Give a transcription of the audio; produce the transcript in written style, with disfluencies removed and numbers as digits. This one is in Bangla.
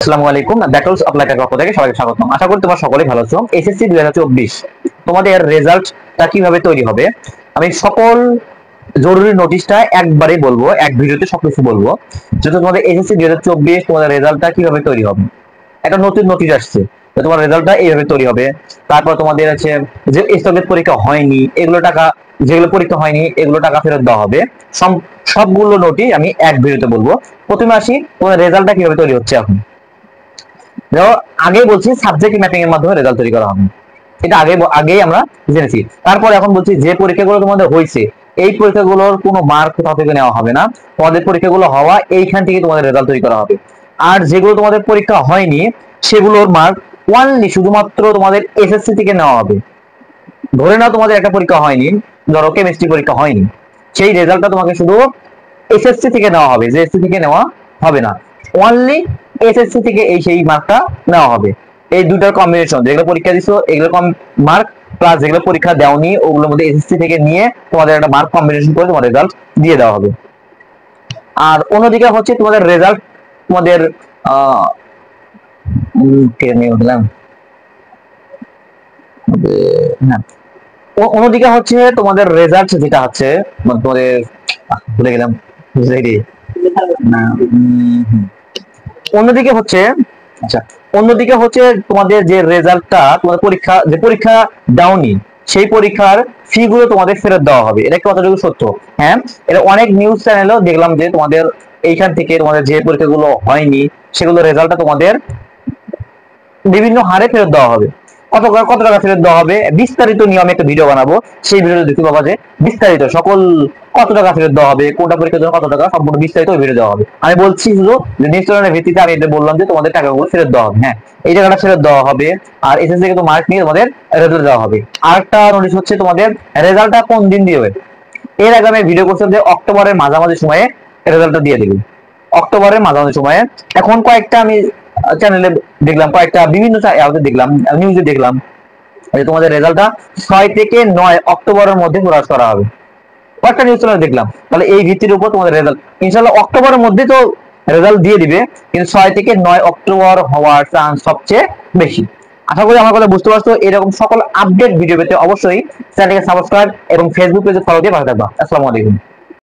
আসসালামু আলাইকুম, ব্যাটলস আপনাদের পক্ষ থেকে সবাইকে স্বাগতম। আশা করি তোমরা সকলেই ভালো আছো। এসএসসি 2024 তোমাদের রেজাল্টটা কিভাবে তৈরি হবে, আমি সকল জরুরি নোটিশটা একবারে বলবো, এক ভিডিওতে সবকিছু বলবো। যেহেতু তোমাদের এসএসসি 2024 তোমাদের রেজাল্টটা কিভাবে তৈরি হবে, একটা নতুন নোটিশ আসছে, তো তোমার রেজাল্টটা এইভাবে তৈরি হবে। তারপর তোমাদের আছে যে স্থগিত পরীক্ষা হয়নি, এগুলো টাকা, যেগুলো পরীক্ষা হয়নি এগুলো টাকা ফেরত দেওয়া হবে। সবগুলো নোটিশ আমি এক ভিডিওতে বলবো। প্রথমে আসি তোমাদের রেজাল্টটা কিভাবে তৈরি হচ্ছে। এখন দেখো, আগে বলছি সাবজেক্ট ম্যাপিং এর মাধ্যমে রেজাল্ট তৈরি করা হবে, এটা আগেই আমরা জেনেছি। তারপর এখন বলছি যে পরীক্ষাগুলো তোমাদের হয়েছে, এই পরীক্ষাগুলোর কোনো মার্ক কোথাও থেকে নেওয়া হবে না। তোমাদের পরীক্ষাগুলো হওয়া এইখান থেকে তোমাদের রেজাল্ট তৈরি করা হবে। আর যেগুলো তোমাদের পরীক্ষা হয়নি সেগুলোর মার্ক ওয়ানলি শুধুমাত্র তোমাদের এসএসসি থেকে নেওয়া হবে। ধরে নাও তোমাদের একটা পরীক্ষা হয়নি, ধরো কেমিস্ট্রি পরীক্ষা হয়নি, সেই রেজাল্টটা তোমাকে শুধু এসএসসি থেকে নেওয়া হবে, জেএসসি থেকে নেওয়া হবে না। ওয়ানলি এসএসসি থেকে সেই মার্কটা নেওয়া হবে। এই দুটার কম্বিনেশন, যেগুলো পরীক্ষা দিছো এগুলো কম মার্ক, প্লাস যেগুলো পরীক্ষা দেওনি ওগুলোর মধ্যে এসএসসি থেকে নিয়ে তোমাদের একটা মার্ক কম্বিনেশন করে তোমার রেজাল্ট দিয়ে দেওয়া হবে। আর অন্যদিকে হচ্ছে তোমাদের রেজাল্ট, তোমাদের অন্যদিকে হচ্ছে তোমাদের রেজাল্ট যেটা হচ্ছে তোমাদের ভুলে গেলাম, অন্যদিকে হচ্ছে, আচ্ছা, অন্যদিকে হচ্ছে তোমাদের যে রেজাল্টটা, তোমাদের পরীক্ষা যে পরীক্ষা দাওনি সেই পরীক্ষার ফি গুলো তোমাদের ফেরত দেওয়া হবে। এটা কতটুকু সত্য? হ্যাঁ, এটা অনেক নিউজ চ্যানেলেও দেখলাম যে তোমাদের এইখান থেকে তোমাদের যে পরীক্ষাগুলো হয়নি সেগুলো রেজাল্টটা তোমাদের বিভিন্ন হারে ফেরত দেওয়া হবে। কত টাকা ফেরত দেওয়া হবে বিস্তারিত নিয়ে আমি একটা ভিডিও বানাবো, সেই ভিডিওতে দেখতে পাবা যে বিস্তারিত সকল কত টাকা ফেরত দেওয়া হবে, কোনটা পরীক্ষার জন্য কত টাকা, সম্পূর্ণ বিস্তারিত ওই ভিডিও দেওয়া হবে। আমি বলছি শুধু যে নিশ্চয়তার ভিত্তিতে আমি এটা বললাম যে তোমাদের টাকাগুলো ফেরত দেওয়া হবে। হ্যাঁ, এই টাকাটা ফেরত দেওয়া হবে। আর এসএসসি থেকে তো মার্ক নিয়ে তোমাদের রেজাল্ট দেওয়া হবে। আরেকটা নোটিশ হচ্ছে তোমাদের রেজাল্টটা কোন দিন দিবে। এর আগে আমি ভিডিও করছিলাম যে অক্টোবরের মাঝামাঝি সময়ে রেজাল্টটা দিয়ে দিবি, অক্টোবরের মাঝামাঝি সময়ে। এখন কয়েকটা আমি চ্যানেলে দেখলাম, কয়েকটা বিভিন্ন দেখলাম, নিউজে দেখলাম যে তোমাদের রেজাল্টটা 6 থেকে 9 অক্টোবরের মধ্যে প্রকাশ করা হবে। কয়েকটা নিউজ চ্যানেল দেখলাম। তাহলে এই ভিত্তির উপর তোমাদের রেজাল্ট ইনশাআল্লাহ অক্টোবরের মধ্যে তো রেজাল্ট দিয়ে দিবে, কিন্তু 6 থেকে 9 অক্টোবর হওয়ার চান্স সবচেয়ে বেশি। আশা করি আমার কথা বুঝতে পারছো। এরকম সকল আপডেট ভিডিও পেতে অবশ্যই চ্যানেলকে সাবস্ক্রাইব এবং ফেসবুক পেজে ফলো দিয়ে পাশে থাকবা। আসসালামু আলাইকুম।